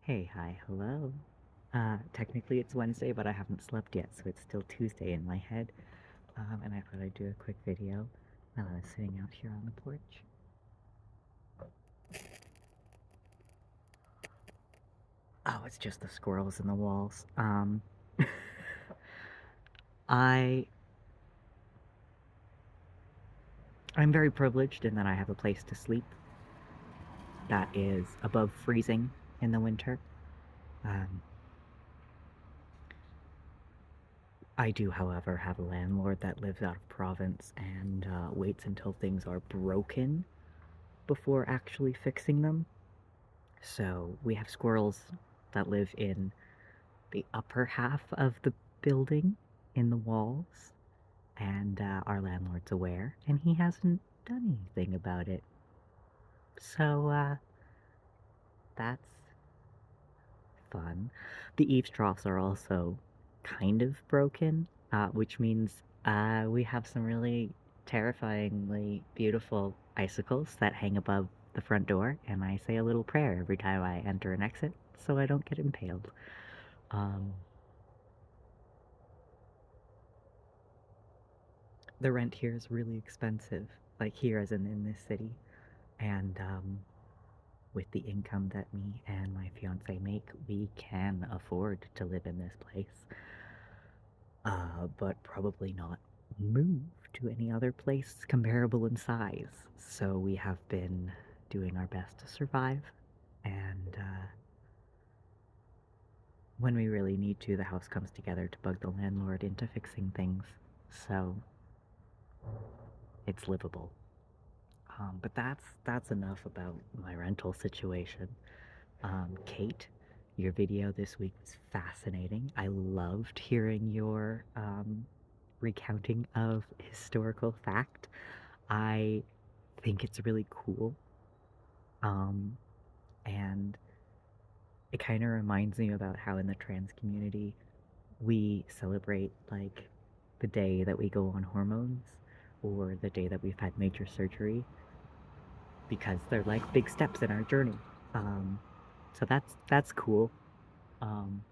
Hey, hi, hello. Technically it's Wednesday, but I haven't slept yet, so it's still Tuesday in my head. And I thought I'd do a quick video while I was sitting out here on the porch. Oh, it's just the squirrels in the walls. I I'm very privileged in that I have a place to sleep that is above freezing in the winter. Um, I do, however, have a landlord that lives out of province and waits until things are broken before actually fixing them. So we have squirrels that live in the upper half of the building in the walls, and our landlord's aware, and he hasn't done anything about it. So that's fun. The eaves troughs are also kind of broken, which means we have some really terrifyingly beautiful icicles that hang above the front door, and I say a little prayer every time I enter and exit so I don't get impaled. Um, the rent here is really expensive, like here as in this city, and with the income that me and my fiance make, we can afford to live in this place, but probably not move to any other place comparable in size. So we have been doing our best to survive, and when we really need to, the house comes together to bug the landlord into fixing things, so it's livable. But that's enough about my rental situation. Kate, your video this week was fascinating. I loved hearing your recounting of historical fact. I think it's really cool. Um, and it kind of reminds me about how in the trans community we celebrate like the day that we go on hormones or the day that we've had major surgery because they're like big steps in our journey. Um, so that's cool. Um,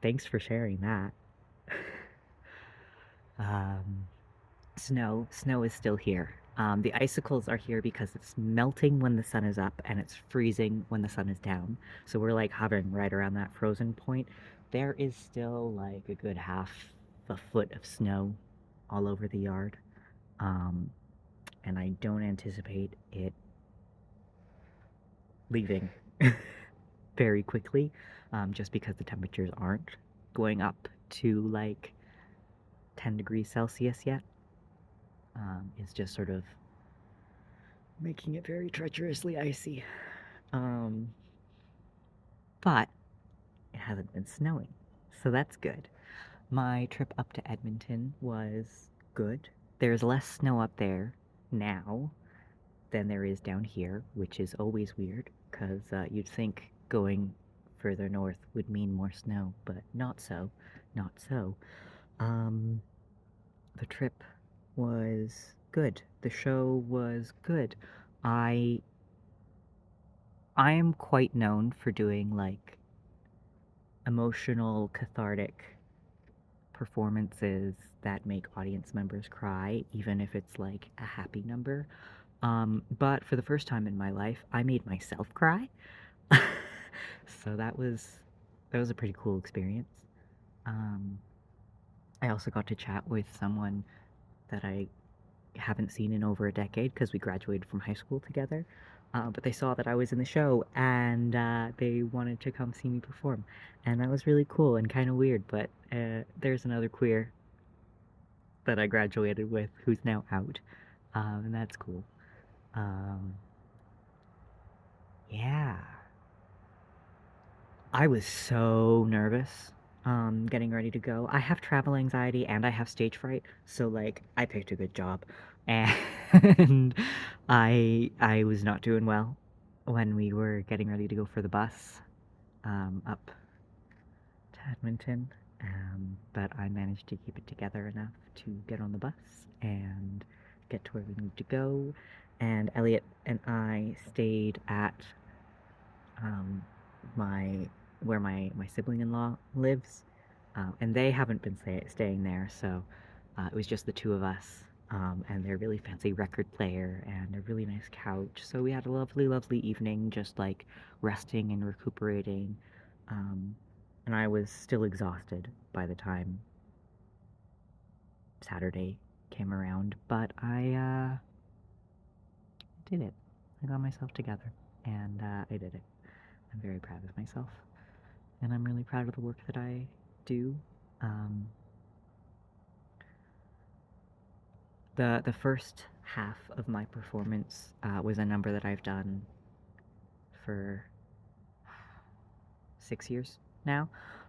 Thanks for sharing that. Um, snow is still here. The icicles are here because it's melting when the sun is up and it's freezing when the sun is down. So we're like hovering right around that frozen point. There is still like a good half a foot of snow all over the yard. Um, and I don't anticipate it leaving very quickly, just because the temperatures aren't going up to like 10 degrees Celsius yet. It's just sort of making it very treacherously icy. Um, but it hasn't been snowing, so that's good. My trip up to Edmonton was good. There's less snow up there now than there is down here, which is always weird because you'd think going further north would mean more snow, but not so. Not so. Um, the trip was good. The show was good. I I am quite known for doing like emotional, cathartic performances that make audience members cry, even if it's like a happy number. But for the first time in my life, I made myself cry. So that was a pretty cool experience. Um, I also got to chat with someone that I haven't seen in over a decade because we graduated from high school together. But they saw that I was in the show and they wanted to come see me perform. And that was really cool and kind of weird. But there's another queer that I graduated with who's now out. And that's cool. Um, yeah. I was so nervous getting ready to go. I have travel anxiety and I have stage fright, so like I picked a good job. And I was not doing well when we were getting ready to go for the bus up to Edmonton. But I managed to keep it together enough to get on the bus and get to where we need to go. And Elliot and I stayed at um, my where my sibling-in-law lives, and they haven't been staying there, so it was just the two of us, and their really fancy record player and a really nice couch. So we had a lovely, lovely evening, just like resting and recuperating. Um, and I was still exhausted by the time Saturday came around, but I did it. I got myself together, and I did it. I'm very proud of myself, and I'm really proud of the work that I do. Um, the first half of my performance was a number that I've done for 6 years now.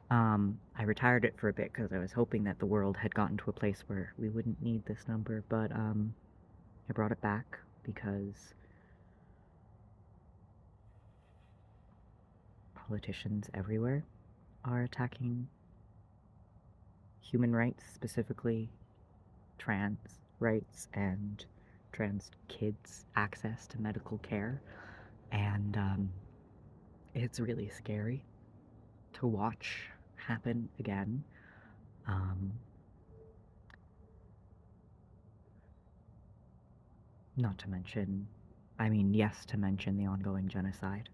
I retired it for a bit because I was hoping that the world had gotten to a place where we wouldn't need this number, but I brought it back because politicians everywhere are attacking human rights, specifically trans rights and trans kids' access to medical care. And it's really scary to watch happen again. Um, Not to mention, I mean, yes, to mention the ongoing genocide,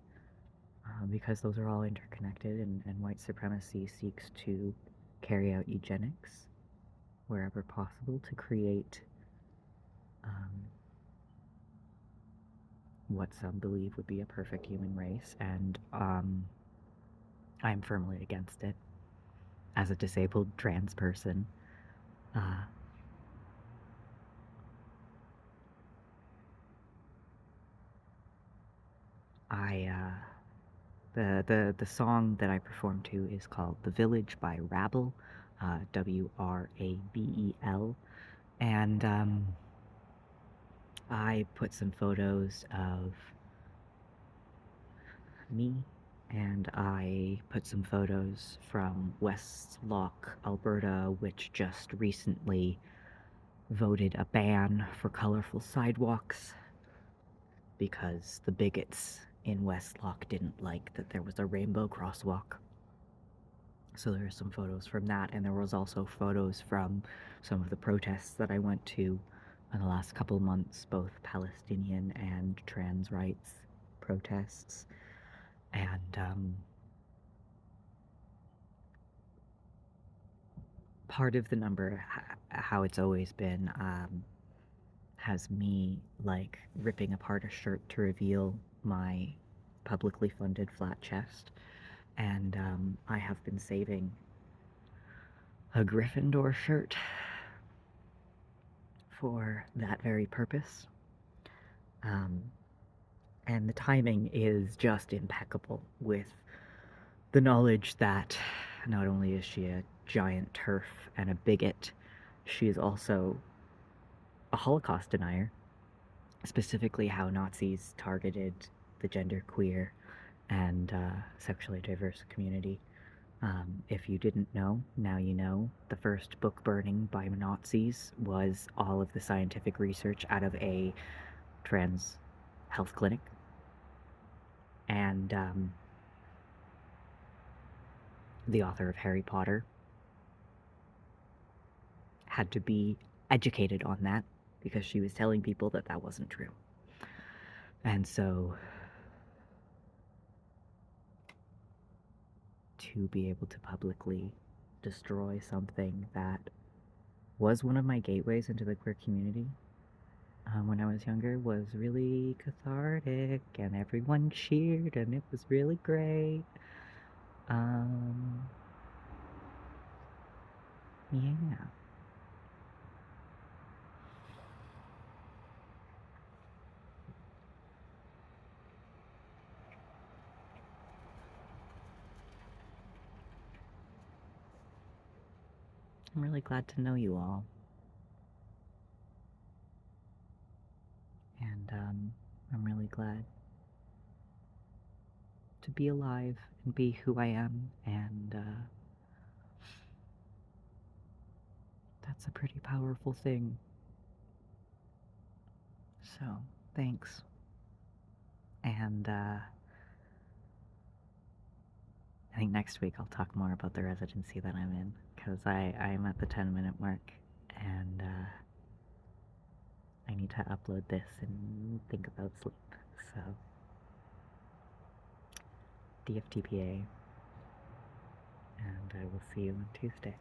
because those are all interconnected, and white supremacy seeks to carry out eugenics wherever possible to create um, what some believe would be a perfect human race, and I'm firmly against it. As a disabled trans person, uh, the song that I perform to is called "The Village" by Rabel, Wrabel, and I put some photos of me, and I put some photos from Westlock, Alberta, which just recently voted a ban for colorful sidewalks because the bigots in Westlock didn't like that there was a rainbow crosswalk. So there are some photos from that, and there was also photos from some of the protests that I went to in the last couple of months, both Palestinian and trans rights protests. And part of the number, how it's always been, has me like ripping apart a shirt to reveal my publicly funded flat chest. And I have been saving a Gryffindor shirt for that very purpose. Um, and the timing is just impeccable with the knowledge that not only is she a giant TERF and a bigot, she is also a Holocaust denier, specifically how Nazis targeted the genderqueer and sexually diverse community. If you didn't know, now you know. The first book burning by Nazis was all of the scientific research out of a trans health clinic. And the author of Harry Potter had to be educated on that because she was telling people that that wasn't true. And so to be able to publicly destroy something that was one of my gateways into the queer community when I was younger was really cathartic, and everyone cheered, and it was really great. Yeah. I'm really glad to know you all. And I'm really glad to be alive and be who I am, and that's a pretty powerful thing. So, thanks. And think next week I'll talk more about the residency that I'm in, because I'm at the 10-minute mark, and I need to upload this and think about sleep. So, DFTPA, and I will see you on Tuesday.